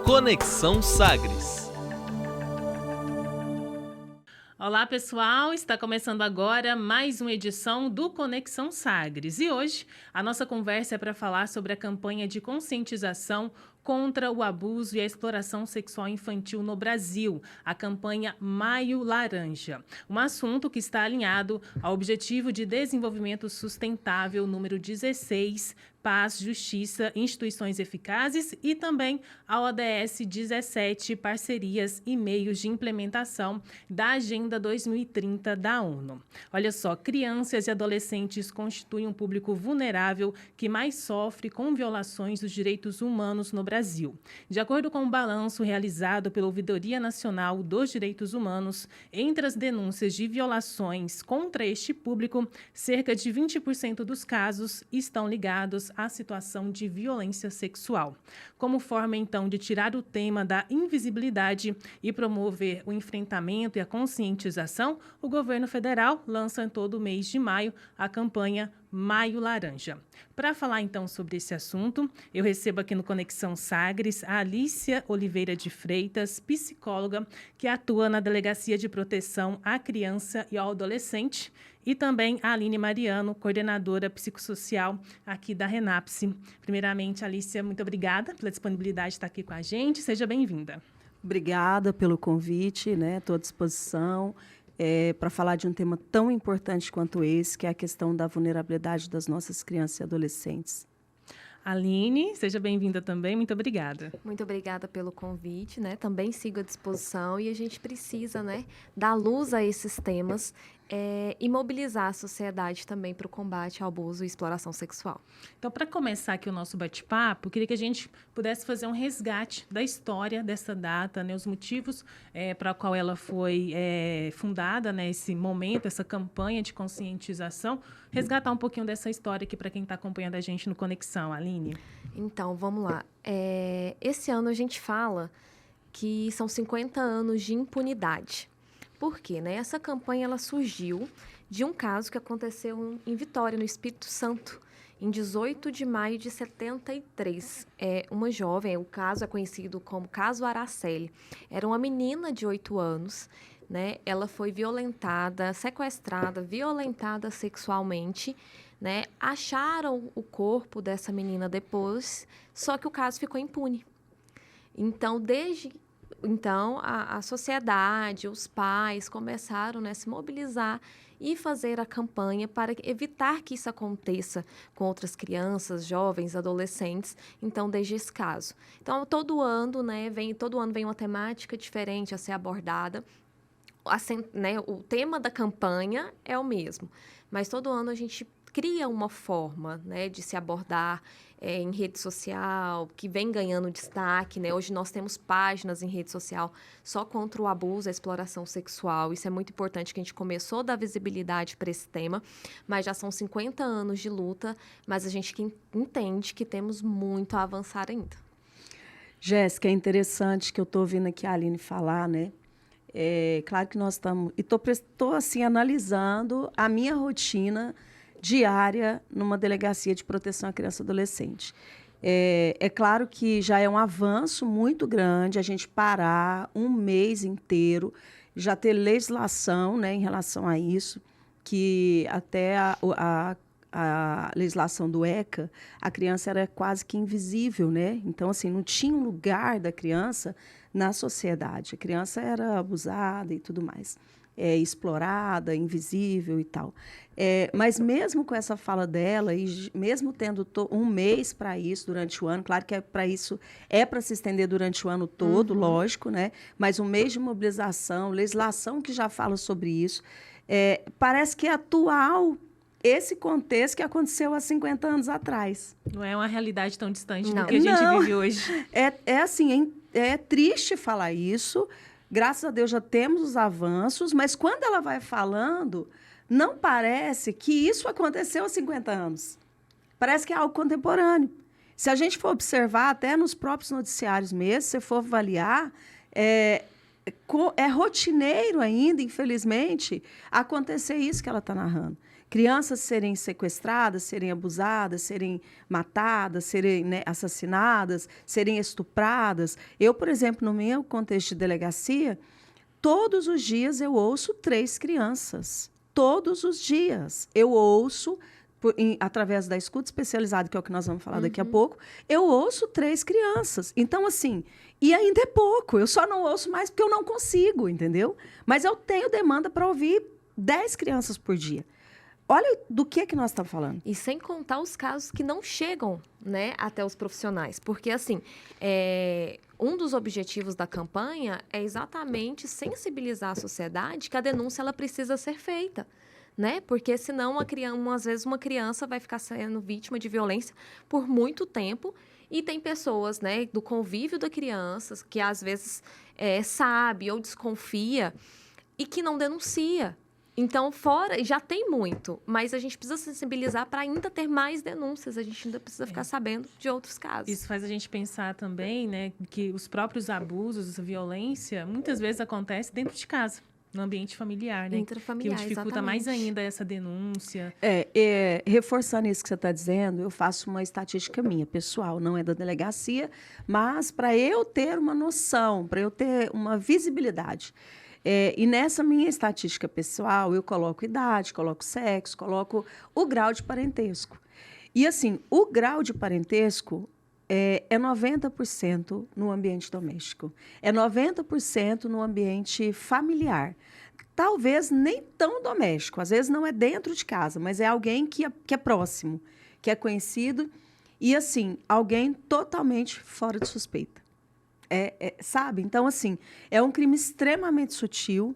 Conexão Sagres. Olá, pessoal! Está começando agora mais uma edição do Conexão Sagres. E hoje a nossa conversa é para falar sobre a campanha de conscientização contra o abuso e a exploração sexual infantil no Brasil, a campanha Maio Laranja. Um assunto que está alinhado ao Objetivo de Desenvolvimento Sustentável número 16, Paz, Justiça, Instituições Eficazes, e também ao ODS 17, Parcerias e Meios de Implementação da Agenda 2030 da ONU. Olha só, crianças e adolescentes constituem um público vulnerável que mais sofre com violações dos direitos humanos no Brasil. De acordo com o balanço realizado pela Ouvidoria Nacional dos Direitos Humanos, entre as denúncias de violações contra este público, cerca de 20% dos casos estão ligados à situação de violência sexual. Como forma, então, de tirar o tema da invisibilidade e promover o enfrentamento e a conscientização, o governo federal lança em todo o mês de maio a campanha Maio Laranja. Para falar, então, sobre esse assunto, eu recebo aqui no Conexão Sagres a Alícia Oliveira de Freitas, psicóloga, que atua na Delegacia de Proteção à Criança e ao Adolescente, e também a Aline Mariano, coordenadora psicossocial aqui da RENAPSE. Primeiramente, Alícia, muito obrigada pela disponibilidade de estar aqui com a gente. Seja bem-vinda. Obrigada pelo convite, né? Estou à disposição para falar de um tema tão importante quanto esse, que é a questão da vulnerabilidade das nossas crianças e adolescentes. Aline, seja bem-vinda também, muito obrigada. Muito obrigada pelo convite, né? Também sigo à disposição e a gente precisa, né, dar luz a esses temas e mobilizar a sociedade também para o combate ao abuso e exploração sexual. Então, para começar aqui o nosso bate-papo, queria que a gente pudesse fazer um resgate da história dessa data, né, os motivos para a qual ela foi fundada, né, esse momento, essa campanha de conscientização, resgatar um pouquinho dessa história aqui para quem está acompanhando a gente no Conexão, Aline. Então, vamos lá. Esse ano a gente fala que são 50 anos de impunidade. Por quê? Né? Essa campanha ela surgiu de um caso que aconteceu em Vitória, no Espírito Santo, em 18 de maio de 73. Uma jovem, o caso é conhecido como caso Araceli, era uma menina de 8 anos, né? Ela foi violentada, sequestrada, violentada sexualmente, né? Acharam o corpo dessa menina depois, só que o caso ficou impune. Então, a sociedade, os pais começaram, né, a se mobilizar e fazer a campanha para evitar que isso aconteça com outras crianças, jovens, adolescentes, então, desde esse caso. Então, todo ano vem uma temática diferente a ser abordada. O tema da campanha é o mesmo, mas todo ano a gente cria uma forma, né, de se abordar em rede social, que vem ganhando destaque, né? Hoje nós temos páginas em rede social só contra o abuso e a exploração sexual. Isso é muito importante, que a gente começou a dar visibilidade para esse tema, mas já são 50 anos de luta, mas a gente entende que temos muito a avançar ainda. Jéssica, é interessante que eu estou ouvindo aqui a Aline falar, né? Claro que nós estamos... E estou assim, analisando a minha rotina diária numa delegacia de proteção à criança e adolescente. É claro que já é um avanço muito grande a gente parar um mês inteiro, já ter legislação, né, em relação a isso, que até a legislação do ECA, a criança era quase que invisível, né? Então, assim, não tinha um lugar da criança na sociedade. A criança era abusada e tudo mais. Explorada, invisível e tal. Mas mesmo com essa fala dela, e mesmo tendo um mês para isso durante o ano, claro que para isso para se estender durante o ano todo, lógico, né? Mas um mês de mobilização, legislação que já fala sobre isso, parece que é atual esse contexto que aconteceu há 50 anos atrás. Não é uma realidade tão distante do que a gente vive hoje. É triste falar isso. Graças a Deus já temos os avanços, mas quando ela vai falando, não parece que isso aconteceu há 50 anos. Parece que é algo contemporâneo. Se a gente for observar, até nos próprios noticiários mesmo, se for avaliar, é rotineiro ainda, infelizmente, acontecer isso que ela está narrando. crianças serem sequestradas, serem abusadas, serem matadas, serem, né, assassinadas, serem estupradas. Eu, por exemplo, no meu contexto de delegacia, todos os dias eu ouço 3 crianças. Todos os dias eu ouço, através da escuta especializada, que é o que nós vamos falar daqui a pouco, eu ouço 3 crianças. Então, assim, e ainda é pouco. Eu só não ouço mais porque eu não consigo, entendeu? Mas eu tenho demanda para ouvir 10 crianças por dia. Olha do que nós estamos falando. E sem contar os casos que não chegam, né, até os profissionais. Porque, assim, um dos objetivos da campanha é exatamente sensibilizar a sociedade que a denúncia ela precisa ser feita. Né? Porque senão, às vezes, uma criança vai ficar sendo vítima de violência por muito tempo. E tem pessoas, né, do convívio da criança que, às vezes, sabe ou desconfia e que não denuncia. Então, já tem muito, mas a gente precisa sensibilizar para ainda ter mais denúncias. A gente ainda precisa ficar sabendo de outros casos. Isso faz a gente pensar também, né, que os próprios abusos, a violência, muitas vezes acontece dentro de casa, no ambiente familiar, né? Intrafamiliar, que dificulta exatamente. mais ainda essa denúncia. Reforçando isso que você está dizendo, eu faço uma estatística minha, pessoal, não é da delegacia, mas para eu ter uma noção, para eu ter uma visibilidade. E nessa minha estatística pessoal, eu coloco idade, coloco sexo, coloco o grau de parentesco. E, assim, o grau de parentesco é 90% no ambiente doméstico, é 90% no ambiente familiar. Talvez nem tão doméstico, às vezes não é dentro de casa, mas é alguém que é próximo, que é conhecido, e, assim, alguém totalmente fora de suspeita. Sabe? Então, assim, é um crime extremamente sutil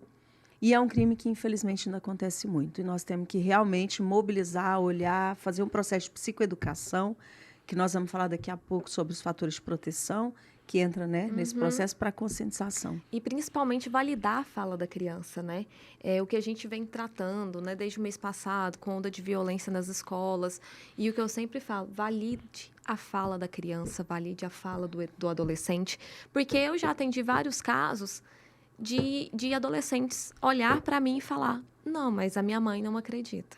e é um crime que, infelizmente, ainda acontece muito. E nós temos que realmente mobilizar, olhar, fazer um processo de psicoeducação, que nós vamos falar daqui a pouco sobre os fatores de proteção, que entra, né, nesse processo para conscientização. E, principalmente, validar a fala da criança, né? O que a gente vem tratando, né, desde o mês passado, com onda de violência nas escolas. E o que eu sempre falo, valide a fala da criança, valide a fala do adolescente. Porque eu já atendi vários casos de adolescentes olhar para mim e falar, não, mas a minha mãe não acredita.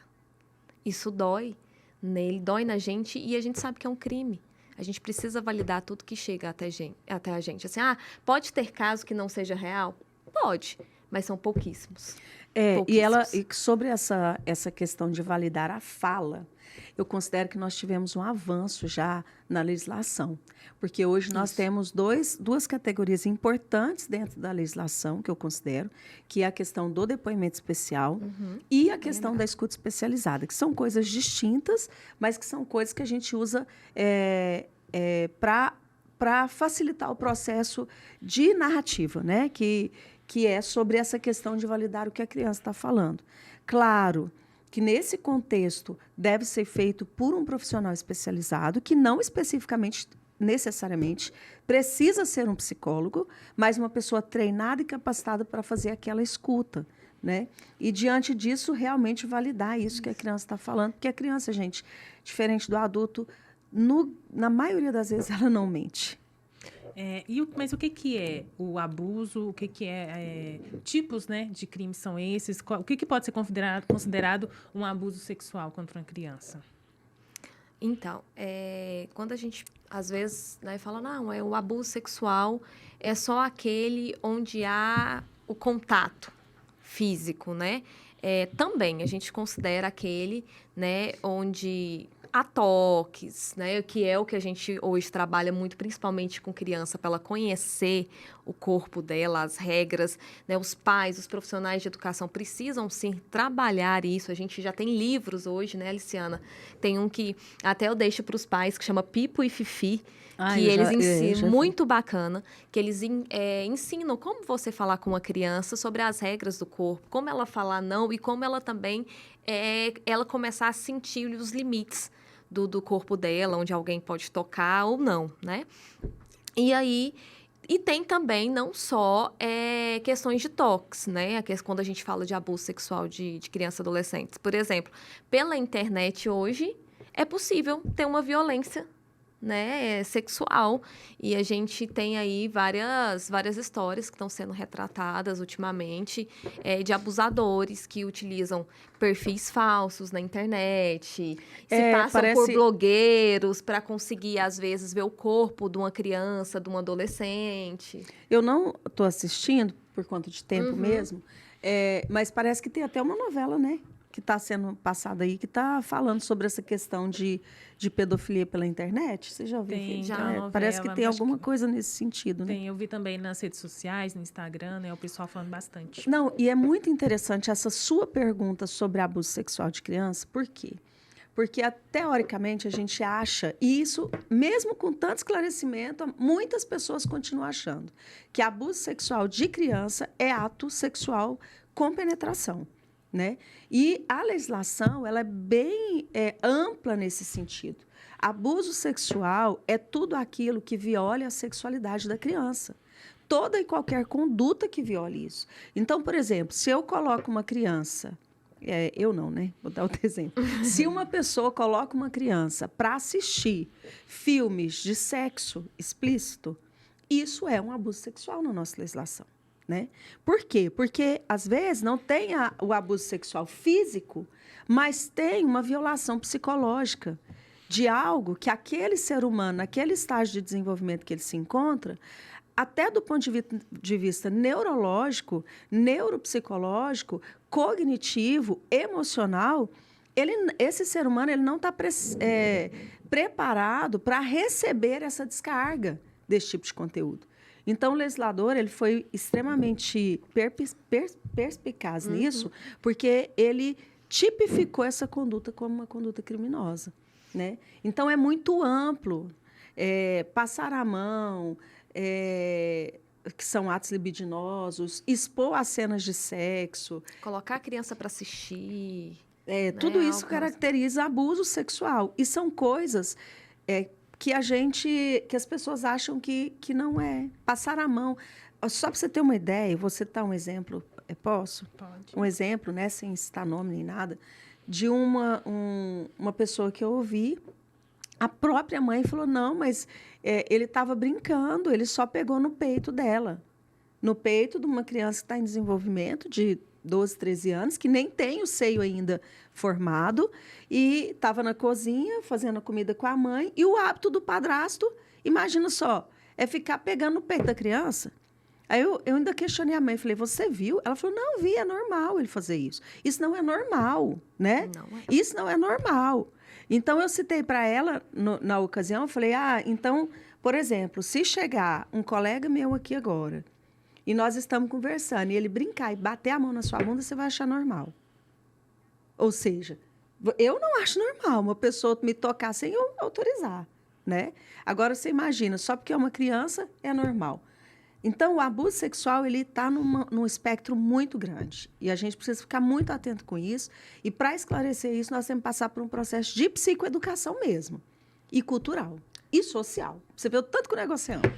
Isso dói nele, dói na gente e a gente sabe que é um crime. A gente precisa validar tudo que chega até a gente. Assim, pode ter caso que não seja real? Pode, mas são pouquíssimos. E sobre essa questão de validar a fala, eu considero que nós tivemos um avanço já na legislação, porque hoje nós temos duas categorias importantes dentro da legislação, que eu considero, que é a questão do depoimento especial e a questão da escuta especializada, que são coisas distintas, mas que são coisas que a gente usa para facilitar o processo de narrativa, né? Que é sobre essa questão de validar o que a criança está falando. Claro que, nesse contexto, deve ser feito por um profissional especializado, que não especificamente, necessariamente, precisa ser um psicólogo, mas uma pessoa treinada e capacitada para fazer aquela escuta, né? E, diante disso, realmente validar isso que a criança está falando, porque a criança, gente, diferente do adulto, na maioria das vezes, ela não mente. Mas o que é o abuso? O que tipos, né, de crimes são esses? O que pode ser considerado um abuso sexual contra uma criança? Então, quando a gente, às vezes, né, fala, não, o abuso sexual é só aquele onde há o contato físico, né? Também a gente considera aquele, né, onde há toques, né, que é o que a gente hoje trabalha muito, principalmente com criança, para ela conhecer o corpo dela, as regras, né, os pais, os profissionais de educação precisam, sim, trabalhar isso. A gente já tem livros hoje, né, Aliciana? Tem um que até eu deixo para os pais, que chama Pipo e Fifi, que eles ensinam, muito bacana, que eles ensinam como você falar com uma criança sobre as regras do corpo, como ela falar não e como ela também, ela começar a sentir os limites do corpo dela, onde alguém pode tocar ou não, né? E tem também não só questões de toques, né? Quando a gente fala de abuso sexual de crianças e adolescentes. Por exemplo, pela internet hoje, é possível ter uma violência né, sexual. E a gente tem aí várias histórias que estão sendo retratadas ultimamente de abusadores que utilizam perfis falsos na internet, se passam por blogueiros para conseguir, às vezes, ver o corpo de uma criança, de um adolescente. Eu não estou assistindo, por conta de tempo mesmo, mas parece que tem até uma novela, né? Que está sendo passada aí, que está falando sobre essa questão de pedofilia pela internet. Você já ouviu? Tem, parece que tem alguma coisa nesse sentido, né? Tem, eu vi também nas redes sociais, no Instagram, né? O pessoal falando bastante. Não, e é muito interessante essa sua pergunta sobre abuso sexual de criança. Por quê? Porque, teoricamente, a gente acha, e isso, mesmo com tanto esclarecimento, muitas pessoas continuam achando que abuso sexual de criança é ato sexual com penetração. Né? E a legislação ela é bem ampla nesse sentido. Abuso sexual é tudo aquilo que viole a sexualidade da criança. Toda e qualquer conduta que viole isso. Então, por exemplo, se eu coloco uma criança... eu não, né? Vou dar outro exemplo. Se uma pessoa coloca uma criança para assistir filmes de sexo explícito, isso é um abuso sexual na nossa legislação. Né? Por quê? Porque, às vezes, não tem o abuso sexual físico, mas tem uma violação psicológica de algo que aquele ser humano, naquele estágio de desenvolvimento que ele se encontra, até do ponto de vista neurológico, neuropsicológico, cognitivo, emocional, esse ser humano ele não está preparado para receber essa descarga desse tipo de conteúdo. Então, o legislador ele foi extremamente perspicaz nisso, porque ele tipificou essa conduta como uma conduta criminosa. Né? Então, é muito amplo. Passar a mão, que são atos libidinosos, expor as cenas de sexo. Colocar a criança para assistir. Tudo isso caracteriza abuso sexual. E são coisas... que as pessoas acham que não é. Passar a mão. Só para você ter uma ideia, vou citar um exemplo, posso? Pode. Um exemplo, né, sem citar nome nem nada, de uma pessoa que eu ouvi, a própria mãe falou, não, mas ele estava brincando, ele só pegou no peito dela. No peito de uma criança que está em desenvolvimento, de 12, 13 anos, que nem tem o seio ainda formado, e estava na cozinha fazendo a comida com a mãe, e o hábito do padrasto, imagina só, é ficar pegando no peito da criança. Aí eu ainda questionei a mãe, falei, você viu? Ela falou, não, vi, é normal ele fazer isso. Isso não é normal, né? Não é. Isso não é normal. Então, eu citei para ela, na ocasião, eu falei, então, por exemplo, se chegar um colega meu aqui agora, e nós estamos conversando, e ele brincar e bater a mão na sua bunda, você vai achar normal. Ou seja, eu não acho normal uma pessoa me tocar sem eu autorizar, né? Agora, você imagina, só porque é uma criança, é normal. Então, o abuso sexual está num espectro muito grande. E a gente precisa ficar muito atento com isso. E, para esclarecer isso, nós temos que passar por um processo de psicoeducação mesmo. E cultural. E social. Você vê o tanto que o negócio é amplo.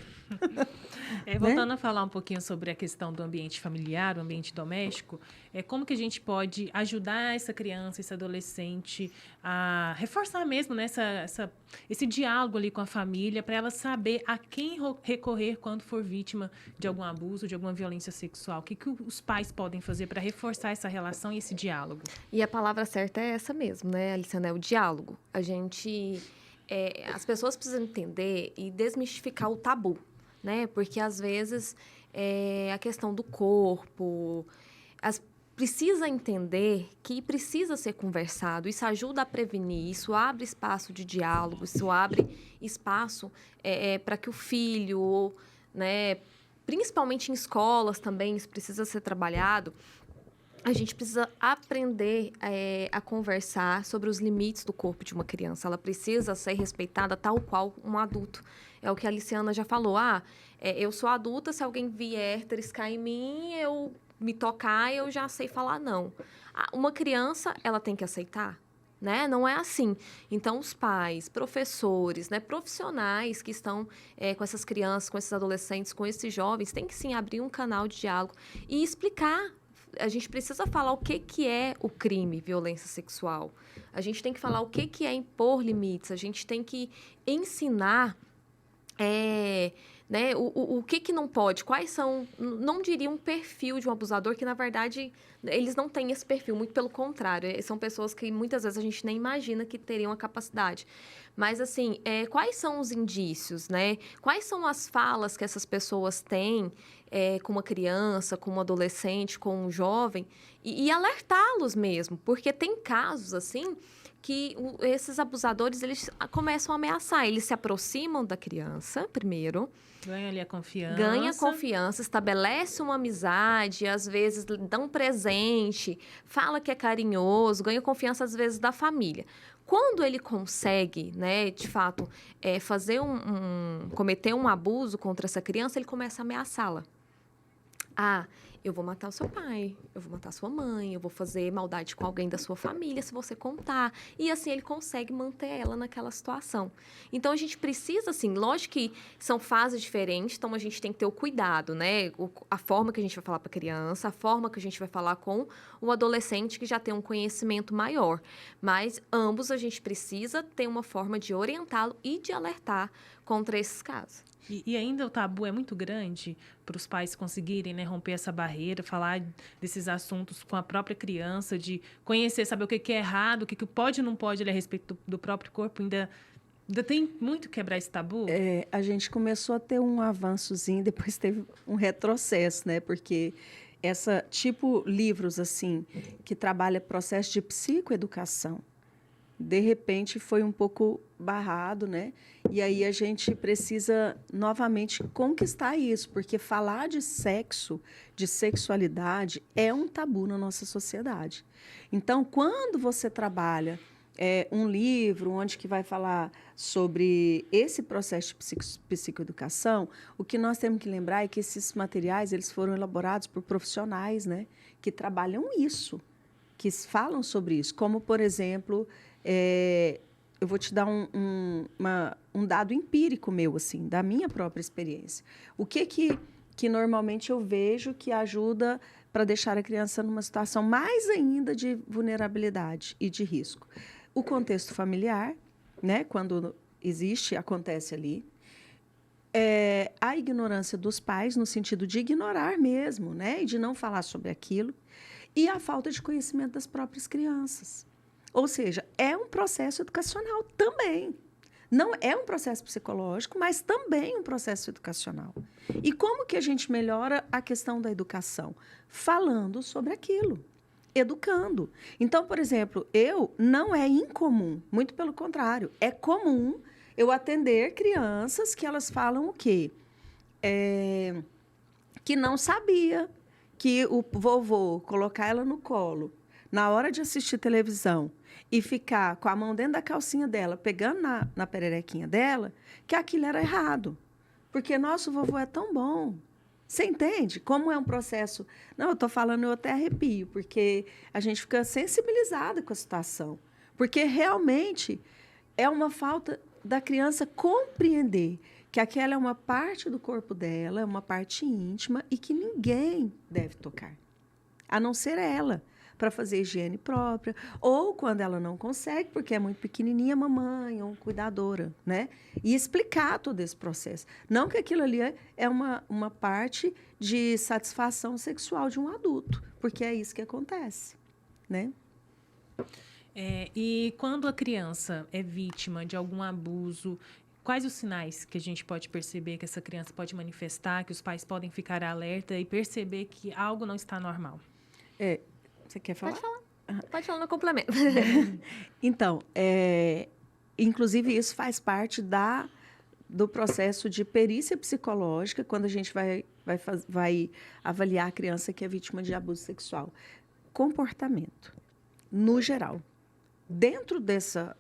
Voltando a falar um pouquinho sobre a questão do ambiente familiar, o ambiente doméstico, como que a gente pode ajudar essa criança, esse adolescente a reforçar mesmo, né, esse diálogo ali com a família, para ela saber a quem recorrer quando for vítima de algum abuso, de alguma violência sexual. O que os pais podem fazer para reforçar essa relação e esse diálogo? E a palavra certa é essa mesmo, né, Aliciana? É o diálogo. As pessoas precisam entender e desmistificar o tabu. Né? Porque, às vezes, a questão do corpo, precisa entender que precisa ser conversado. Isso ajuda a prevenir, isso abre espaço de diálogo, isso abre espaço para que o filho, né, principalmente em escolas também, isso precisa ser trabalhado. A gente precisa aprender a conversar sobre os limites do corpo de uma criança. Ela precisa ser respeitada tal qual um adulto. É o que a Aliciana já falou. Eu sou adulta, se alguém vier triscar em mim, eu me tocar, eu já sei falar não. Uma criança, ela tem que aceitar, né? Não é assim. Então, os pais, professores, né, profissionais que estão com essas crianças, com esses adolescentes, com esses jovens, têm que sim abrir um canal de diálogo e explicar a gente precisa falar o que é o crime, violência sexual. A gente tem que falar o que é impor limites. A gente tem que ensinar né, o que não pode, quais são, não diria um perfil de um abusador, que na verdade eles não têm esse perfil, muito pelo contrário, são pessoas que muitas vezes a gente nem imagina que teriam a capacidade. Mas assim, quais são os indícios, né? Quais são as falas que essas pessoas têm com uma criança, com um adolescente, com um jovem, e alertá-los mesmo, porque tem casos assim que esses abusadores, eles começam a ameaçar, eles se aproximam da criança primeiro, ganha ali a confiança. Ganha confiança, estabelece uma amizade, às vezes dá um presente, fala que é carinhoso, ganha confiança às vezes da família. Quando ele consegue, né, de fato, fazer cometer um abuso contra essa criança, ele começa a ameaçá-la. Eu vou matar o seu pai, eu vou matar a sua mãe, eu vou fazer maldade com alguém da sua família se você contar. E assim ele consegue manter ela naquela situação. Então a gente precisa, assim, lógico que são fases diferentes, então a gente tem que ter o cuidado, né? A forma que a gente vai falar para a criança, a forma que a gente vai falar com o adolescente que já tem um conhecimento maior. Mas ambos a gente precisa ter uma forma de orientá-lo e de alertar contra esses casos. E ainda o tabu é muito grande para os pais conseguirem, né, romper essa barreira, falar desses assuntos com a própria criança, de conhecer, saber o que é errado, o que pode e não pode ali, a respeito do próprio corpo. Ainda tem muito que quebrar esse tabu? A gente começou a ter um avançozinho, depois teve um retrocesso, né? Porque livros assim, que trabalha processo de psicoeducação, de repente foi um pouco barrado, né? E aí a gente precisa novamente conquistar isso, porque falar de sexo, de sexualidade, é um tabu na nossa sociedade. Então, quando você trabalha um livro onde que vai falar sobre esse processo de psicoeducação, o que nós temos que lembrar é que esses materiais eles foram elaborados por profissionais, né, que trabalham isso, que falam sobre isso, como, por exemplo, eu vou te dar um dado empírico meu, assim, da minha própria experiência. O que normalmente eu vejo que ajuda para deixar a criança numa situação mais ainda de vulnerabilidade e de risco? O contexto familiar, né, quando acontece ali. A ignorância dos pais, no sentido de ignorar mesmo, né, e de não falar sobre aquilo. E a falta de conhecimento das próprias crianças. Ou seja, é um processo educacional também. Não é um processo psicológico, mas também um processo educacional. E como que a gente melhora a questão da educação? Falando sobre aquilo, educando. Então, por exemplo, não é incomum, muito pelo contrário, é comum eu atender crianças que elas falam o quê? Que não sabia que o vovô colocar ela no colo na hora de assistir televisão e ficar com a mão dentro da calcinha dela, pegando na pererequinha dela, que aquilo era errado. Porque nosso vovô é tão bom. Você entende como é um processo? Não, eu estou falando, eu até arrepio, porque a gente fica sensibilizada com a situação. Porque realmente é uma falta da criança compreender que aquela é uma parte do corpo dela, é uma parte íntima e que ninguém deve tocar, a não ser ela, para fazer higiene própria, ou quando ela não consegue, porque é muito pequenininha, mamãe ou cuidadora, né? E explicar todo esse processo. Não que aquilo ali é uma parte de satisfação sexual de um adulto, porque é isso que acontece, né? E quando a criança é vítima de algum abuso, quais os sinais que a gente pode perceber que essa criança pode manifestar, que os pais podem ficar alerta e perceber que algo não está normal? Você quer falar? Pode falar. Pode falar no complemento. Então, inclusive isso faz parte do processo de perícia psicológica, quando a gente vai avaliar a criança que é vítima de abuso sexual. Comportamento, no geral. Dentro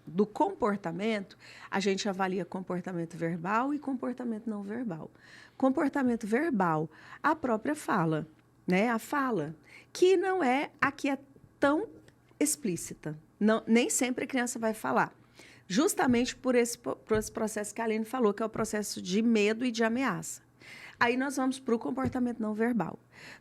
do comportamento, a gente avalia comportamento verbal e comportamento não verbal. Comportamento verbal, a própria fala, né? A fala, que não é tão explícita. Não, nem sempre a criança vai falar. Justamente por esse processo que a Aline falou, que é o processo de medo e de ameaça. Aí nós vamos para o comportamento não verbal.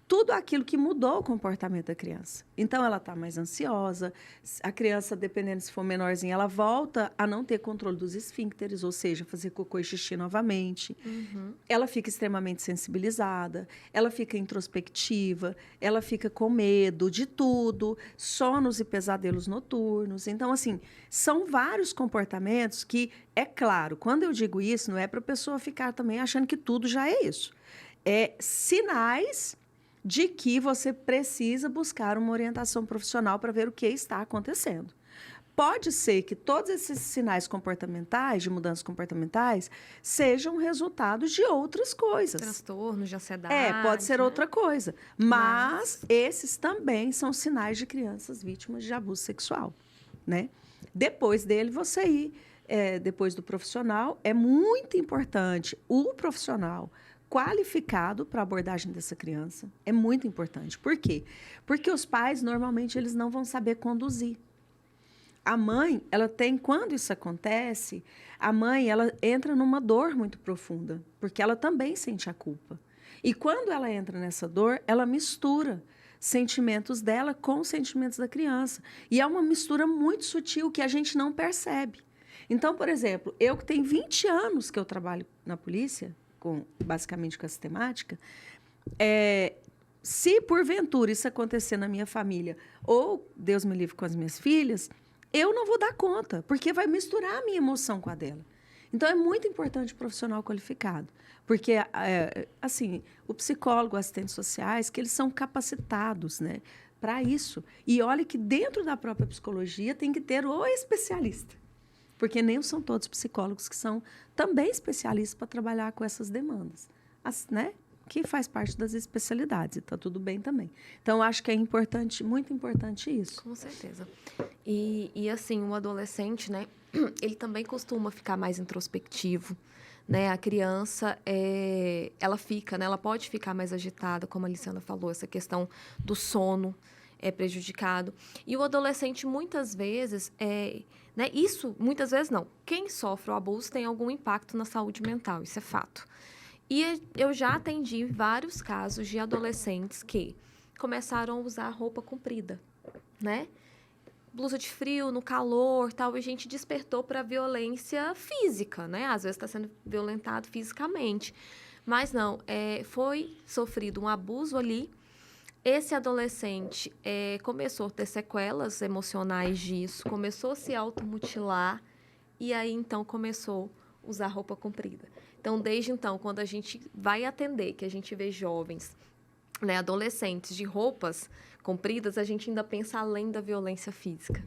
Tudo aquilo que mudou o comportamento da criança. Então, ela está mais ansiosa, a criança, dependendo se for menorzinha, ela volta a não ter controle dos esfíncteres, ou seja, fazer cocô e xixi novamente. Ela fica extremamente sensibilizada, ela fica introspectiva, ela fica com medo de tudo, sonos e pesadelos noturnos. Então, assim, são vários comportamentos que, é claro, quando eu digo isso, não é para a pessoa ficar também achando que tudo já é isso. É sinais de que você precisa buscar uma orientação profissional para ver o que está acontecendo. Pode ser que todos esses sinais comportamentais, de mudanças comportamentais, sejam resultado de outras coisas. Transtornos de ansiedade. Pode ser né? outra coisa. Mas esses também são sinais de crianças vítimas de abuso sexual, né? Depois dele, você ir, depois do profissional, é muito importante o profissional qualificado para a abordagem dessa criança. É muito importante. Por quê? Porque os pais, normalmente, eles não vão saber conduzir. A mãe, quando isso acontece, a mãe, ela entra numa dor muito profunda, porque ela também sente a culpa. E quando ela entra nessa dor, ela mistura sentimentos dela com os sentimentos da criança. E é uma mistura muito sutil que a gente não percebe. Então, por exemplo, eu que tenho 20 anos que eu trabalho na polícia, basicamente com essa temática, se porventura isso acontecer na minha família, ou Deus me livre com as minhas filhas, eu não vou dar conta, porque vai misturar a minha emoção com a dela. Então, é muito importante o profissional qualificado, porque, assim, o psicólogo, assistentes sociais, que eles são capacitados, né, para isso. E olha que dentro da própria psicologia tem que ter o especialista, porque nem são todos psicólogos que são também especialistas para trabalhar com essas demandas, né? Que faz parte das especialidades, e está tudo bem também. Então, acho que é importante, muito importante isso. Com certeza. E assim, o adolescente, né, ele também costuma ficar mais introspectivo, né? A criança, ela fica, né? Ela pode ficar mais agitada, como a Aliciana falou, essa questão do sono é prejudicado. E o adolescente, muitas vezes, né? Isso, muitas vezes não. Quem sofre o abuso tem algum impacto na saúde mental, isso é fato. E eu já atendi vários casos de adolescentes que começaram a usar roupa comprida, né? Blusa de frio, no calor, tal, e a gente despertou para violência física, né? Às vezes está sendo violentado fisicamente. Mas não, foi sofrido um abuso ali. Esse adolescente começou a ter sequelas emocionais disso, começou a se automutilar e aí, então, começou a usar roupa comprida. Então, desde então, quando a gente vai atender, que a gente vê jovens, né, adolescentes de roupas compridas, a gente ainda pensa além da violência física.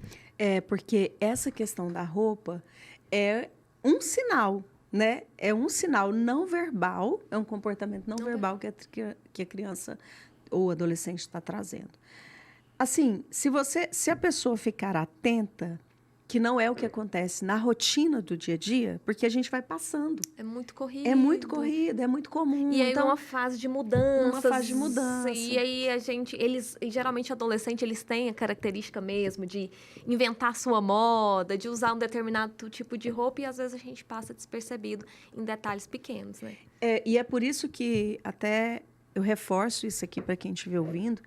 Porque essa questão da roupa é um sinal, né? É um sinal não verbal, é um comportamento não verbal que a criança ou adolescente está trazendo. Assim, se a pessoa ficar atenta, que não é o que acontece na rotina do dia a dia, porque a gente vai passando. É muito corrido. É muito corrido, é muito comum. E aí, então, uma fase de mudanças. Uma fase de mudança. E aí, e geralmente, adolescente, eles têm a característica mesmo de inventar sua moda, de usar um determinado tipo de roupa, e às vezes a gente passa despercebido em detalhes pequenos, né? E é por isso que até eu reforço isso aqui para quem estiver ouvindo,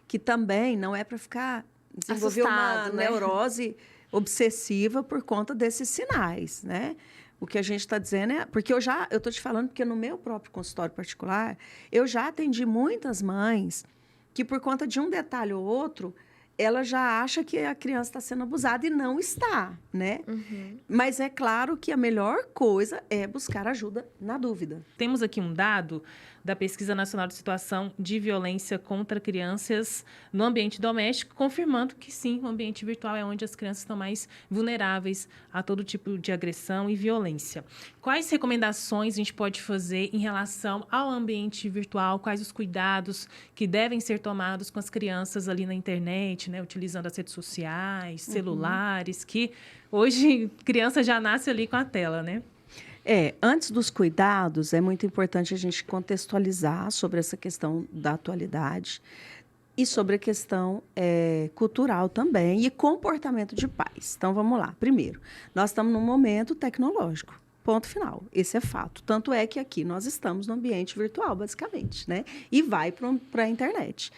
que também não é para ficar desenvolver uma neurose obsessiva por conta desses sinais, né? O que a gente está dizendo porque eu estou te falando porque no meu próprio consultório particular, eu já atendi muitas mães que por conta de um detalhe ou outro, ela já acha que a criança está sendo abusada e não está, né? Uhum. Mas é claro que a melhor coisa é buscar ajuda na dúvida. Temos aqui um dado da Pesquisa Nacional de Situação de Violência contra Crianças no Ambiente Doméstico, confirmando que sim, o ambiente virtual é onde as crianças estão mais vulneráveis a todo tipo de agressão e violência. Quais recomendações a gente pode fazer em relação ao ambiente virtual? Quais os cuidados que devem ser tomados com as crianças ali na internet, né, utilizando as redes sociais, celulares, que hoje criança já nasce ali com a tela, né? Antes dos cuidados, é muito importante a gente contextualizar sobre essa questão da atualidade e sobre a questão cultural também e comportamento de pais. Então, vamos lá. Primeiro, nós estamos num momento tecnológico, Ponto final. Esse é fato. Tanto é que aqui nós estamos no ambiente virtual, basicamente, né? E vai para a internet.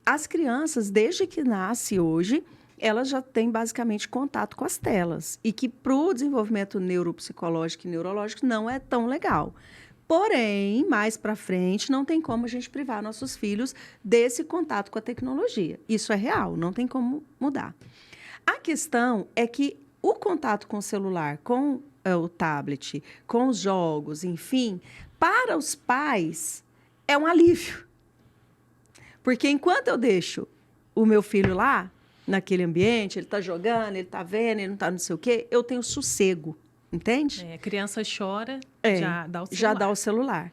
As crianças, desde que nasce hoje, elas já têm basicamente contato com as telas. E que para o desenvolvimento neuropsicológico e neurológico não é tão legal. Porém, mais para frente, não tem como a gente privar nossos filhos desse contato com a tecnologia. Isso é real, não tem como mudar. A questão é que o contato com o celular, com o tablet, com os jogos, enfim, para os pais é um alívio. Porque enquanto eu deixo o meu filho lá, naquele ambiente, ele está jogando, ele está vendo, ele não está não sei o quê, eu tenho sossego, entende? A criança chora, já dá o celular. Já dá o celular.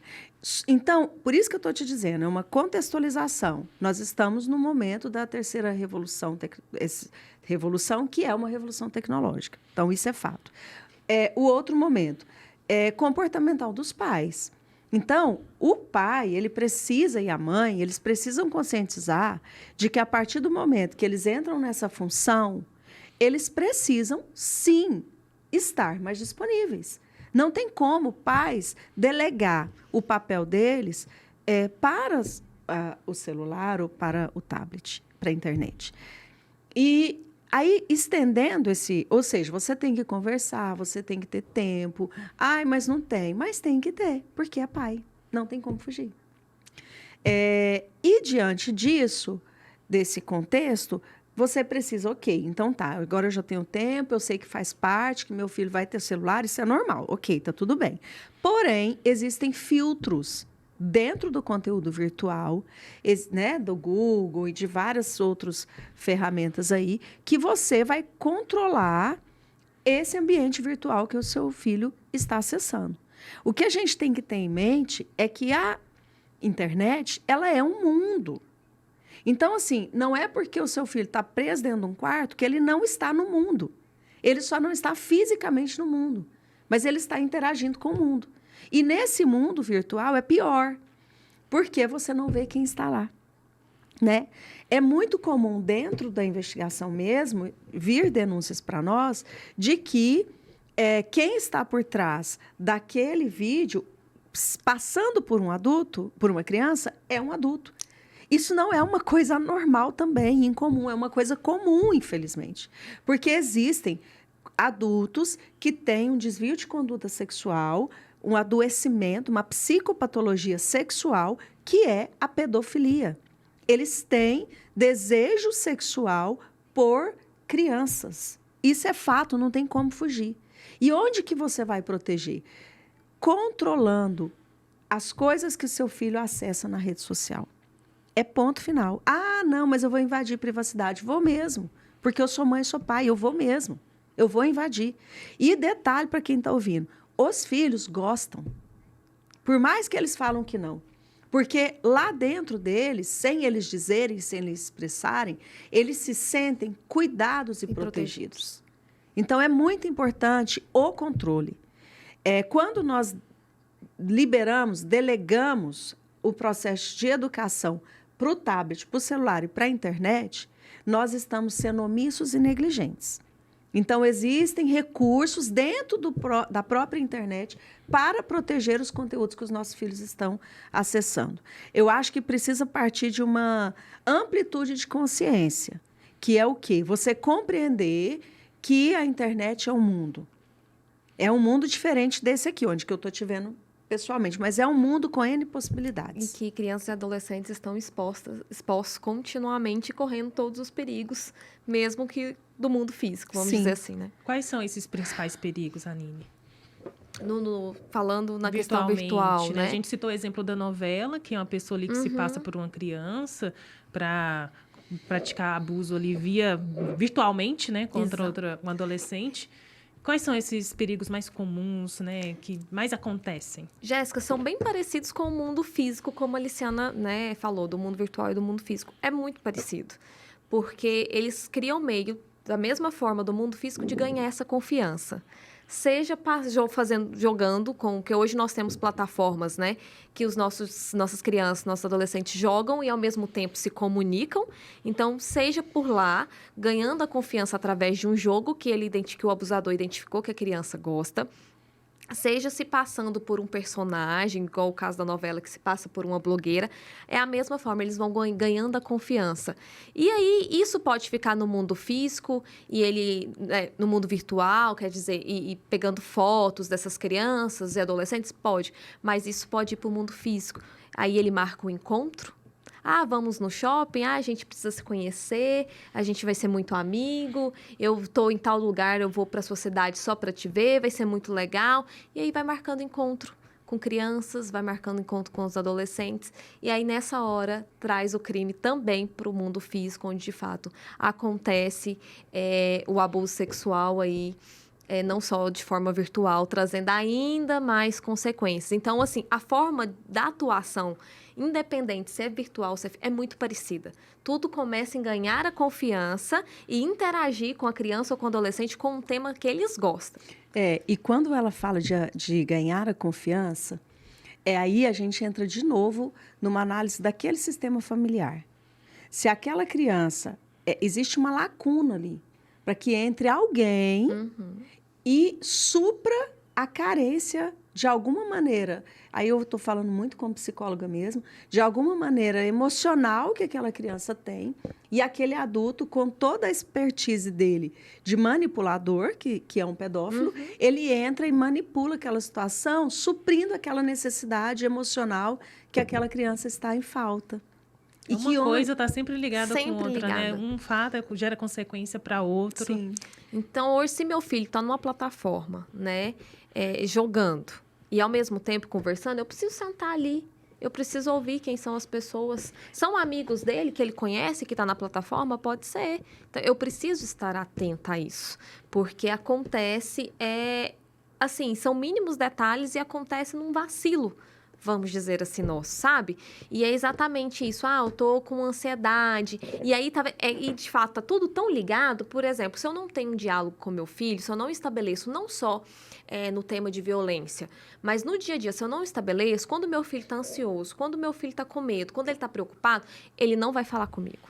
Então, por isso que eu estou te dizendo, é uma contextualização. Nós estamos no momento da terceira revolução, que é uma revolução tecnológica. Então, isso é fato. O outro momento é comportamental dos pais. Então, o pai, ele precisa, e a mãe, eles precisam conscientizar de que a partir do momento que eles entram nessa função, eles precisam, sim, estar mais disponíveis. Não tem como pais delegar o papel deles para o celular ou para o tablet, para a internet. E aí, estendendo ou seja, você tem que conversar, você tem que ter tempo. Ai, mas não tem. Mas tem que ter, porque é pai. Não tem como fugir. E diante disso, desse contexto, você precisa, ok, então tá, agora eu já tenho tempo, eu sei que faz parte, que meu filho vai ter celular, isso é normal, ok, tá tudo bem. Porém, existem filtros dentro do conteúdo virtual, né, do Google e de várias outras ferramentas aí, que você vai controlar esse ambiente virtual que o seu filho está acessando. O que a gente tem que ter em mente é que a internet, ela é um mundo. Então, assim, não é porque o seu filho está preso dentro de um quarto que ele não está no mundo. Ele só não está fisicamente no mundo, mas ele está interagindo com o mundo. E nesse mundo virtual é pior, porque você não vê quem está lá, né? É muito comum, dentro da investigação mesmo, vir denúncias para nós de que quem está por trás daquele vídeo, passando por um adulto, por uma criança, é um adulto. Isso não é uma coisa anormal também, incomum, é uma coisa comum, infelizmente. Porque existem adultos que têm um desvio de conduta sexual, um adoecimento, uma psicopatologia sexual, que é a pedofilia. Eles têm desejo sexual por crianças. Isso é fato, não tem como fugir. E onde que você vai proteger? Controlando as coisas que o seu filho acessa na rede social. É ponto final. Ah, não, mas eu vou invadir privacidade. Vou mesmo, porque eu sou mãe e sou pai, eu vou mesmo. Eu vou invadir. E detalhe para quem está ouvindo, os filhos gostam, por mais que eles falam que não. Porque lá dentro deles, sem eles dizerem, sem eles expressarem, eles se sentem cuidados e protegidos. Então, é muito importante o controle. Quando nós delegamos o processo de educação para o tablet, para o celular e para a internet, nós estamos sendo omissos e negligentes. Então, existem recursos dentro da própria internet para proteger os conteúdos que os nossos filhos estão acessando. Eu acho que precisa partir de uma amplitude de consciência, que é o quê? Você compreender que a internet é um mundo. É um mundo diferente desse aqui, onde que eu estou te vendo pessoalmente, mas é um mundo com N possibilidades. Em que crianças e adolescentes estão expostos continuamente, correndo todos os perigos, mesmo que do mundo físico, vamos dizer assim, né? Quais são esses principais perigos, Anine? Falando na questão virtual, né? A gente citou o exemplo da novela, que é uma pessoa ali que se passa por uma criança para praticar abuso ali virtualmente, né, contra um adolescente. Quais são esses perigos mais comuns, né, que mais acontecem? Jéssica, são bem parecidos com o mundo físico, como a Aliciana, né, falou, do mundo virtual e do mundo físico. É muito parecido, porque eles criam meio, da mesma forma do mundo físico, de ganhar essa confiança. seja jogando com... que hoje nós temos plataformas, né? Que nossas crianças, nossos adolescentes jogam e, ao mesmo tempo, se comunicam. Então, seja por lá, ganhando a confiança através de um jogo que o abusador identificou que a criança gosta, seja se passando por um personagem, igual o caso da novela que se passa por uma blogueira, é a mesma forma, eles vão ganhando a confiança. E aí, isso pode ficar no mundo físico, no mundo virtual, quer dizer, e pegando fotos dessas crianças e adolescentes, pode, mas isso pode ir para o mundo físico. Aí ele marca um encontro. Vamos no shopping, a gente precisa se conhecer, a gente vai ser muito amigo, eu estou em tal lugar, eu vou para a sua cidade só para te ver, vai ser muito legal. E aí vai marcando encontro com crianças, vai marcando encontro com os adolescentes. E aí, nessa hora, traz o crime também para o mundo físico, onde, de fato, acontece o abuso sexual aí, não só de forma virtual, trazendo ainda mais consequências. Então, assim, a forma da atuação, independente se é virtual, é muito parecida. Tudo começa em ganhar a confiança e interagir com a criança ou com o adolescente com um tema que eles gostam. E quando ela fala de ganhar a confiança, aí a gente entra de novo numa análise daquele sistema familiar. Se aquela criança, existe uma lacuna ali, para que entre alguém e supra a carência de alguma maneira. Aí eu estou falando muito como psicóloga mesmo, de alguma maneira emocional que aquela criança tem, e aquele adulto, com toda a expertise dele de manipulador, que é um pedófilo, ele entra e manipula aquela situação, suprindo aquela necessidade emocional que aquela criança está em falta. E uma coisa está sempre ligada com outra, ligada, né? Um fato gera consequência para outro. Sim. Então, hoje, se meu filho está numa plataforma, né, jogando, e ao mesmo tempo conversando, eu preciso sentar ali. Eu preciso ouvir quem são as pessoas. São amigos dele que ele conhece, que está na plataforma? Pode ser. Então, eu preciso estar atenta a isso. Porque acontece, assim, são mínimos detalhes e acontece num vacilo, vamos dizer assim, nosso, sabe? E é exatamente isso. Eu tô com ansiedade. E aí, e de fato, tá tudo tão ligado. Por exemplo, se eu não tenho um diálogo com meu filho, se eu não estabeleço, não só no tema de violência, mas no dia a dia, se eu não estabeleço, quando meu filho tá ansioso, quando meu filho tá com medo, quando ele tá preocupado, ele não vai falar comigo.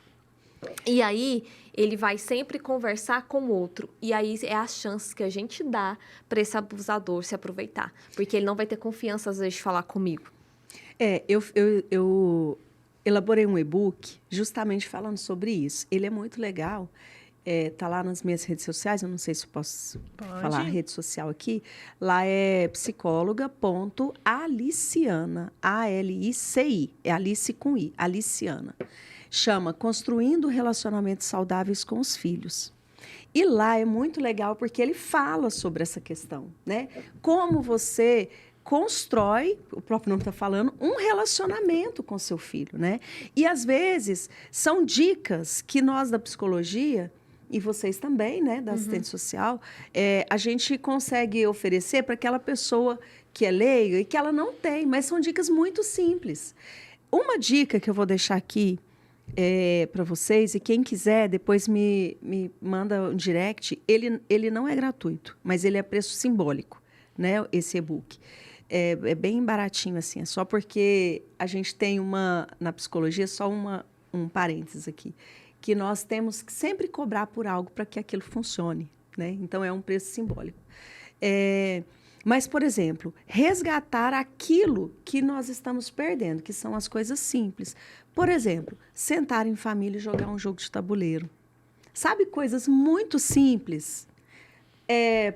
E aí, ele vai sempre conversar com o outro. E aí, é as chances que a gente dá para esse abusador se aproveitar. Porque ele não vai ter confiança, às vezes, de falar comigo. Eu elaborei um e-book justamente falando sobre isso. Ele é muito legal. Tá lá nas minhas redes sociais. Eu não sei se eu posso falar a rede social aqui. Lá é psicóloga.aliciana. A-L-I-C-I. É Alice com I. Aliciana. Chama Construindo Relacionamentos Saudáveis com os Filhos. E lá é muito legal porque ele fala sobre essa questão, né? Como você constrói, o próprio nome está falando, um relacionamento com seu filho, né? E, às vezes, são dicas que nós da psicologia, e vocês também, né, da assistente social, a gente consegue oferecer para aquela pessoa que é leiga e que ela não tem, mas são dicas muito simples. Uma dica que eu vou deixar aqui para vocês, e quem quiser, depois me manda um direct, ele não é gratuito, mas ele é preço simbólico, né, esse e-book. É bem baratinho, assim, é só porque a gente tem na psicologia, só um parênteses aqui, que nós temos que sempre cobrar por algo para que aquilo funcione, né? Então, é um preço simbólico. Mas, por exemplo, resgatar aquilo que nós estamos perdendo, que são as coisas simples. Por exemplo, sentar em família e jogar um jogo de tabuleiro. Sabe, coisas muito simples?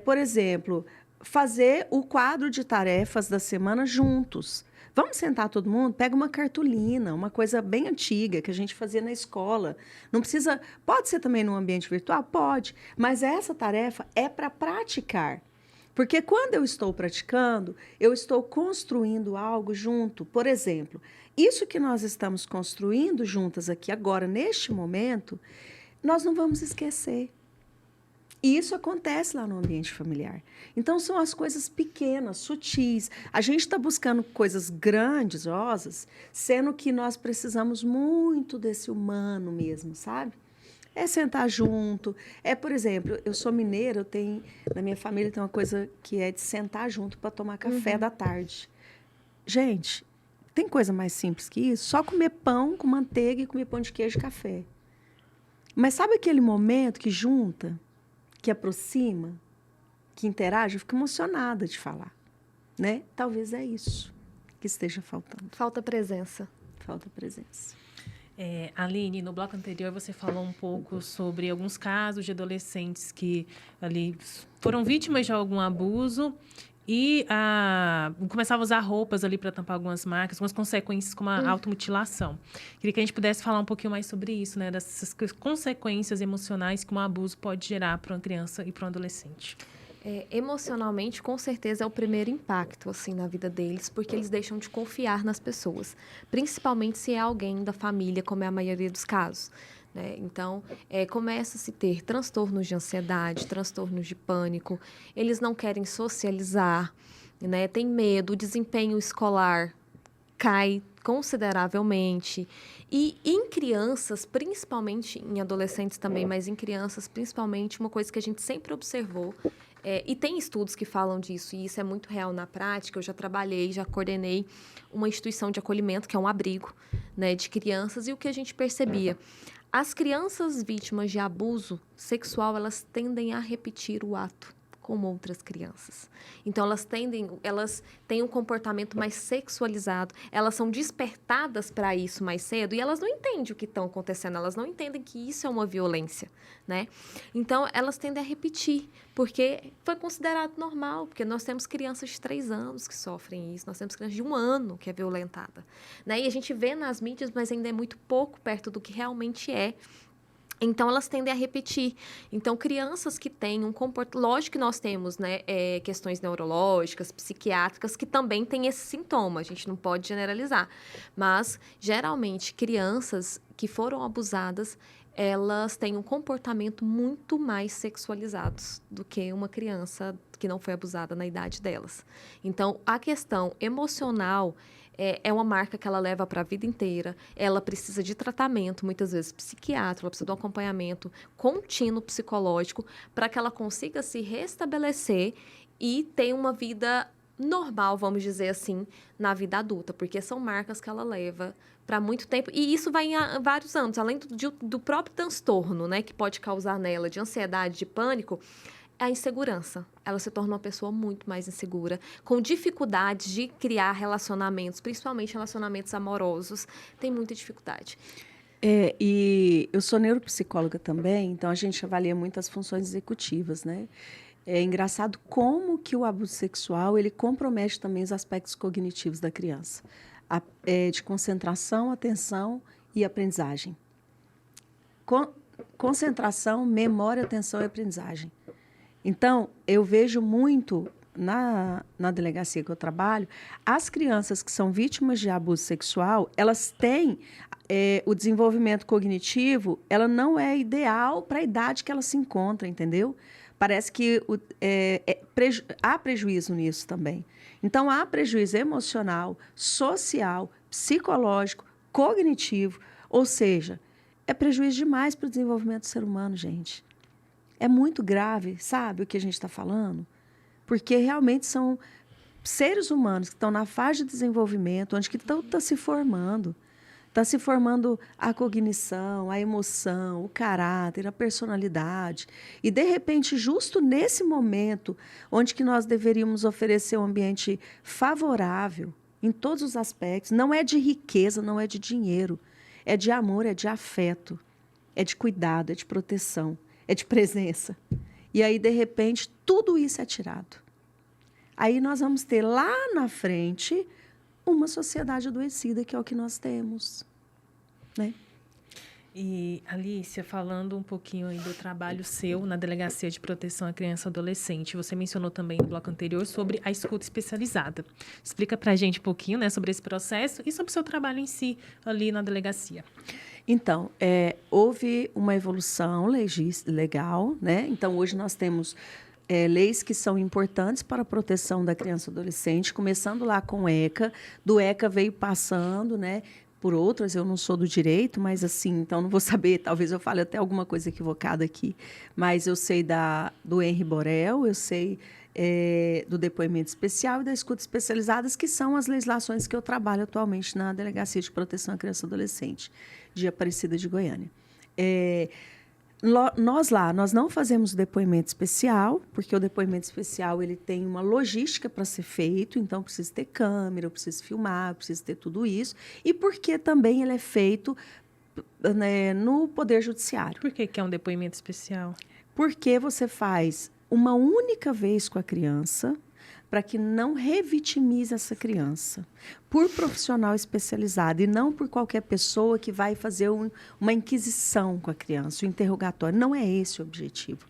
Por exemplo, fazer o quadro de tarefas da semana juntos. Vamos sentar todo mundo? Pega uma cartolina, uma coisa bem antiga que a gente fazia na escola. Não precisa... Pode ser também no ambiente virtual? Pode. Mas essa tarefa é para praticar. Porque quando eu estou praticando, eu estou construindo algo junto. Por exemplo, isso que nós estamos construindo juntas aqui agora, neste momento, nós não vamos esquecer. E isso acontece lá no ambiente familiar. Então, são as coisas pequenas, sutis. A gente está buscando coisas grandiosas, sendo que nós precisamos muito desse humano mesmo, sabe? É sentar junto. É, por exemplo, eu sou mineira, na minha família tem uma coisa que é de sentar junto para tomar café da tarde. Gente, tem coisa mais simples que isso? Só comer pão com manteiga e comer pão de queijo e café. Mas sabe aquele momento que junta, que aproxima, que interage? Eu fico emocionada de falar, né? Talvez é isso que esteja faltando. Falta presença. Falta presença. Aline, no bloco anterior você falou um pouco sobre alguns casos de adolescentes que ali foram vítimas de algum abuso e começavam a usar roupas ali para tampar algumas marcas, algumas consequências como a automutilação. Queria que a gente pudesse falar um pouquinho mais sobre isso, né? Dessas consequências emocionais que um abuso pode gerar para uma criança e para um adolescente. Emocionalmente, com certeza, é o primeiro impacto assim na vida deles, porque eles deixam de confiar nas pessoas, principalmente se é alguém da família, como é a maioria dos casos. Né? Então, começa-se a ter transtornos de ansiedade, transtornos de pânico, eles não querem socializar, né? Tem medo, o desempenho escolar cai consideravelmente. E em crianças, principalmente em adolescentes também, mas em crianças principalmente, uma coisa que a gente sempre observou, e tem estudos que falam disso, e isso é muito real na prática. Eu já trabalhei, já coordenei uma instituição de acolhimento, que é um abrigo, né, de crianças, e o que a gente percebia? As crianças vítimas de abuso sexual, elas tendem a repetir o ato como outras crianças. Então, elas têm um comportamento mais sexualizado, elas são despertadas para isso mais cedo e elas não entendem o que está acontecendo, elas não entendem que isso é uma violência, né? Então, elas tendem a repetir, porque foi considerado normal, porque nós temos crianças de 3 anos que sofrem isso, nós temos crianças de 1 ano que é violentada, né? E a gente vê nas mídias, mas ainda é muito pouco perto do que realmente é. Então, elas tendem a repetir. Então, crianças que têm um comportamento... Lógico que nós temos, né, questões neurológicas, psiquiátricas, que também têm esse sintoma. A gente não pode generalizar. Mas, geralmente, crianças que foram abusadas, elas têm um comportamento muito mais sexualizado do que uma criança que não foi abusada na idade delas. Então, a questão emocional... É uma marca que ela leva para a vida inteira. Ela precisa de tratamento, muitas vezes psiquiátrico, ela precisa de um acompanhamento contínuo psicológico para que ela consiga se restabelecer e ter uma vida normal, vamos dizer assim, na vida adulta, porque são marcas que ela leva para muito tempo. E isso vai em vários anos, além do próprio transtorno, né, que pode causar nela de ansiedade, de pânico, a insegurança. Ela se torna uma pessoa muito mais insegura, com dificuldades de criar relacionamentos, principalmente relacionamentos amorosos. Tem muita dificuldade. E eu sou neuropsicóloga também, então a gente avalia muito as funções executivas, né? É engraçado como que o abuso sexual ele compromete também os aspectos cognitivos da criança, de concentração, atenção e aprendizagem. Concentração, memória, atenção e aprendizagem. Então, eu vejo muito na delegacia que eu trabalho, as crianças que são vítimas de abuso sexual, elas têm o desenvolvimento cognitivo, ela não é ideal para a idade que ela se encontra, entendeu? Parece que há prejuízo nisso também. Então, há prejuízo emocional, social, psicológico, cognitivo, ou seja, é prejuízo demais para o desenvolvimento do ser humano, gente. É muito grave, sabe, o que a gente está falando? Porque realmente são seres humanos que estão na fase de desenvolvimento, onde que está se formando. Está se formando a cognição, a emoção, o caráter, a personalidade. E, de repente, justo nesse momento, onde que nós deveríamos oferecer um ambiente favorável, em todos os aspectos, não é de riqueza, não é de dinheiro, é de amor, é de afeto, é de cuidado, é de proteção. É de presença. E aí, de repente, tudo isso é tirado. Aí nós vamos ter lá na frente uma sociedade adoecida, que é o que nós temos. Né? E, Alícia, falando um pouquinho aí do trabalho seu na Delegacia de Proteção à Criança e Adolescente, você mencionou também no bloco anterior sobre a escuta especializada. Explica para a gente um pouquinho, né, sobre esse processo e sobre o seu trabalho em si ali na delegacia. Então, houve uma evolução legal, né? Então, hoje nós temos leis que são importantes para a proteção da criança e adolescente, começando lá com o ECA. Do ECA veio passando, né? por outras, eu não sou do direito, mas assim, então não vou saber, talvez eu fale até alguma coisa equivocada aqui, mas eu sei do Henri Borel, eu sei do depoimento especial e da escuta especializadas, que são as legislações que eu trabalho atualmente na Delegacia de Proteção à Criança e Adolescente de Aparecida de Goiânia. Nós não fazemos depoimento especial, porque o depoimento especial ele tem uma logística para ser feito, então precisa ter câmera, precisa filmar, precisa ter tudo isso, e porque também ele é feito, né, no Poder Judiciário. Por que é um depoimento especial? Porque você faz uma única vez com a criança, para que não revitimize essa criança, por profissional especializado, e não por qualquer pessoa que vai fazer uma inquisição com a criança, um interrogatório. Não é esse o objetivo.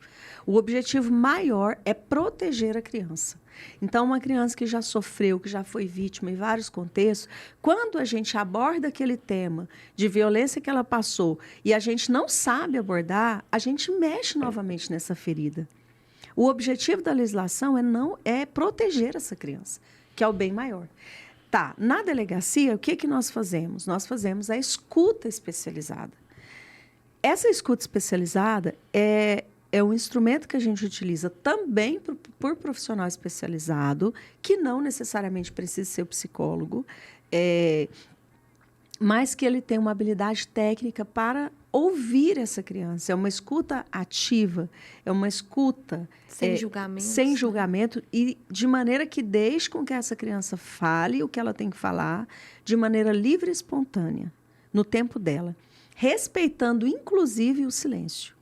O objetivo maior é proteger a criança. Então, uma criança que já sofreu, que já foi vítima em vários contextos, quando a gente aborda aquele tema de violência que ela passou e a gente não sabe abordar, a gente mexe novamente nessa ferida. O objetivo da legislação é proteger essa criança, que é o bem maior. Tá, na delegacia, o que nós fazemos? Nós fazemos a escuta especializada. Essa escuta especializada é um instrumento que a gente utiliza também por profissional especializado, que não necessariamente precisa ser o psicólogo, mas que ele tem uma habilidade técnica para ouvir essa criança. É uma escuta ativa, é uma escuta sem julgamento, e de maneira que deixe com que essa criança fale o que ela tem que falar de maneira livre e espontânea, no tempo dela, respeitando inclusive o silêncio.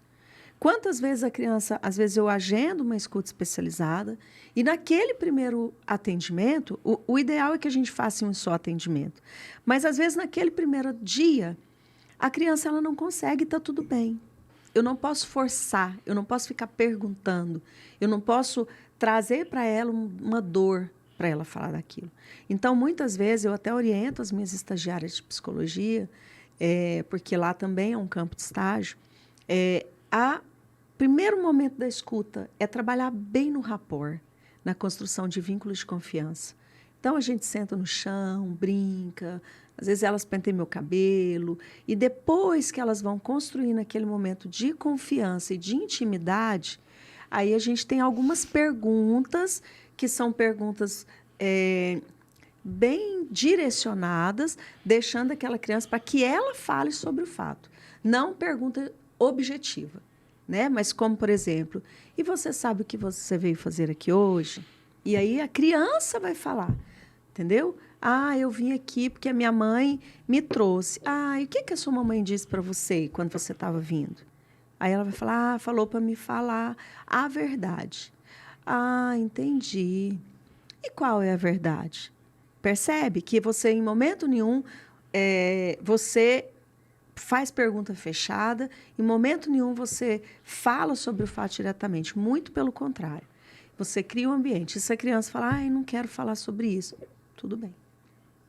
Quantas vezes a criança, às vezes eu agendo uma escuta especializada e naquele primeiro atendimento, o ideal é que a gente faça um só atendimento, mas às vezes naquele primeiro dia, a criança ela não consegue, está tudo bem. Eu não posso forçar, eu não posso ficar perguntando, eu não posso trazer para ela uma dor para ela falar daquilo. Então, muitas vezes, eu até oriento as minhas estagiárias de psicologia, porque lá também é um campo de estágio, primeiro momento da escuta é trabalhar bem no rapport, na construção de vínculos de confiança. Então, a gente senta no chão, brinca, às vezes elas penteiam meu cabelo, e depois que elas vão construindo aquele momento de confiança e de intimidade, aí a gente tem algumas perguntas, que são perguntas bem direcionadas, deixando aquela criança para que ela fale sobre o fato. Não pergunta objetiva, né? Mas como, por exemplo, e você sabe o que você veio fazer aqui hoje? E aí a criança vai falar, entendeu? Ah, eu vim aqui porque a minha mãe me trouxe. Ah, e o que a sua mamãe disse para você quando você estava vindo? Aí ela vai falar, falou para me falar a verdade. Ah, entendi. E qual é a verdade? Percebe que você, em momento nenhum, você faz pergunta fechada, em momento nenhum você fala sobre o fato diretamente, muito pelo contrário. Você cria um ambiente. E se a criança fala, ai, não quero falar sobre isso, tudo bem.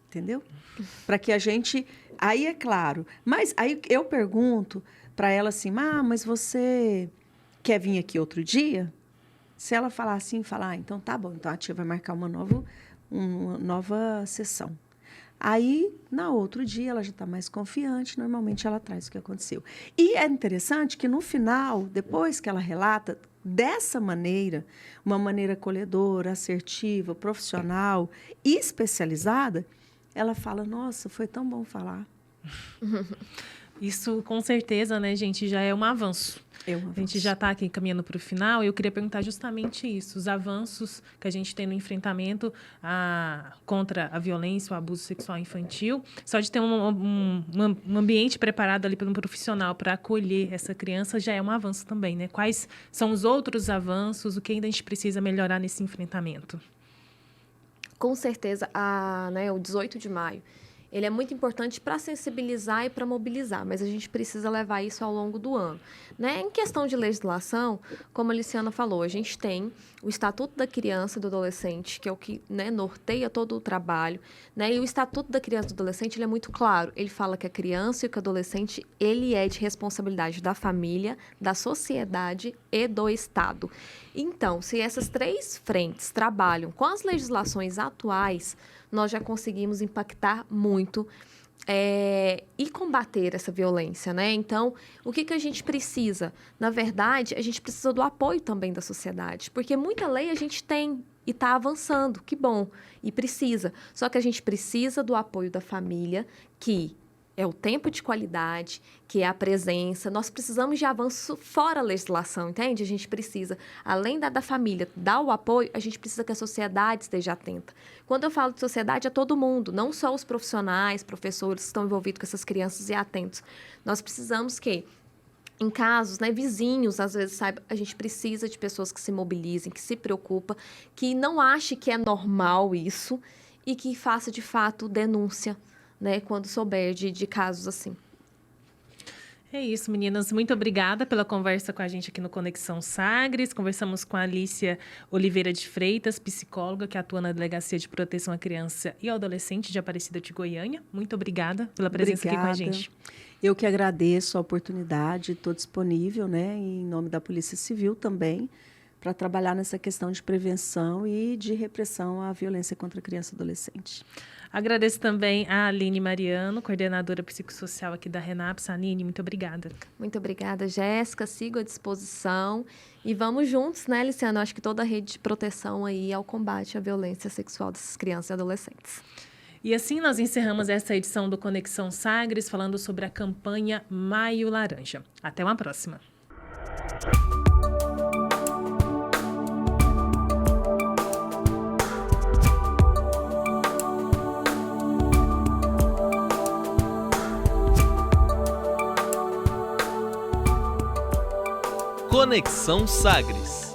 Entendeu? Para que a gente... Aí é claro. Mas aí eu pergunto para ela assim, mas você quer vir aqui outro dia? Se ela falar assim, então tá bom, então a tia vai marcar uma nova sessão. Aí, no outro dia, ela já está mais confiante, normalmente ela traz o que aconteceu. E é interessante que, no final, depois que ela relata, dessa maneira, uma maneira acolhedora, assertiva, profissional e especializada, ela fala, nossa, foi tão bom falar. Isso, com certeza, né, gente, já é um avanço. A gente já está aqui caminhando para o final e eu queria perguntar justamente isso, os avanços que a gente tem no enfrentamento contra a violência, o abuso sexual infantil. Só de ter um ambiente preparado ali por um profissional para acolher essa criança já é um avanço também, né? Quais são os outros avanços, o que ainda a gente precisa melhorar nesse enfrentamento? Com certeza, o 18 de maio, ele é muito importante para sensibilizar e para mobilizar, mas a gente precisa levar isso ao longo do ano, né? Em questão de legislação, como a Liciana falou, a gente tem o Estatuto da Criança e do Adolescente, que é o que, né, norteia todo o trabalho, né? E o Estatuto da Criança e do Adolescente, ele é muito claro, ele fala que a criança e o adolescente, ele é de responsabilidade da família, da sociedade e do Estado. Então, se essas três frentes trabalham com as legislações atuais, nós já conseguimos impactar muito e combater essa violência, né? Então, o que a gente precisa? Na verdade, a gente precisa do apoio também da sociedade, porque muita lei a gente tem e está avançando, que bom, e precisa. Só que a gente precisa do apoio da família, que é o tempo de qualidade, que é a presença. Nós precisamos de avanço fora a legislação, entende? A gente precisa, além da família, dar o apoio, a gente precisa que a sociedade esteja atenta. Quando eu falo de sociedade, é todo mundo, não só os profissionais, professores que estão envolvidos com essas crianças e atentos. Nós precisamos que, em casos, né, vizinhos, às vezes, sabe, a gente precisa de pessoas que se mobilizem, que se preocupam, que não achem que é normal isso e que faça, de fato, denúncia, né, quando souber de casos assim. É isso, meninas. Muito obrigada pela conversa com a gente aqui no Conexão Sagres. Conversamos com a Alícia Oliveira de Freitas, psicóloga que atua na Delegacia de Proteção à Criança e ao Adolescente de Aparecida de Goiânia. Muito obrigada pela presença aqui com a gente. Eu que agradeço a oportunidade, estou disponível, né, em nome da Polícia Civil também, para trabalhar nessa questão de prevenção e de repressão à violência contra criança e adolescente. Agradeço também a Aline Mariano, coordenadora psicossocial aqui da Renaps. Aline, muito obrigada. Muito obrigada, Jéssica. Sigo à disposição. E vamos juntos, né, Luciano? Acho que toda a rede de proteção aí ao combate à violência sexual dessas crianças e adolescentes. E assim nós encerramos essa edição do Conexão Sagres, falando sobre a campanha Maio Laranja. Até uma próxima. Conexão Sagres.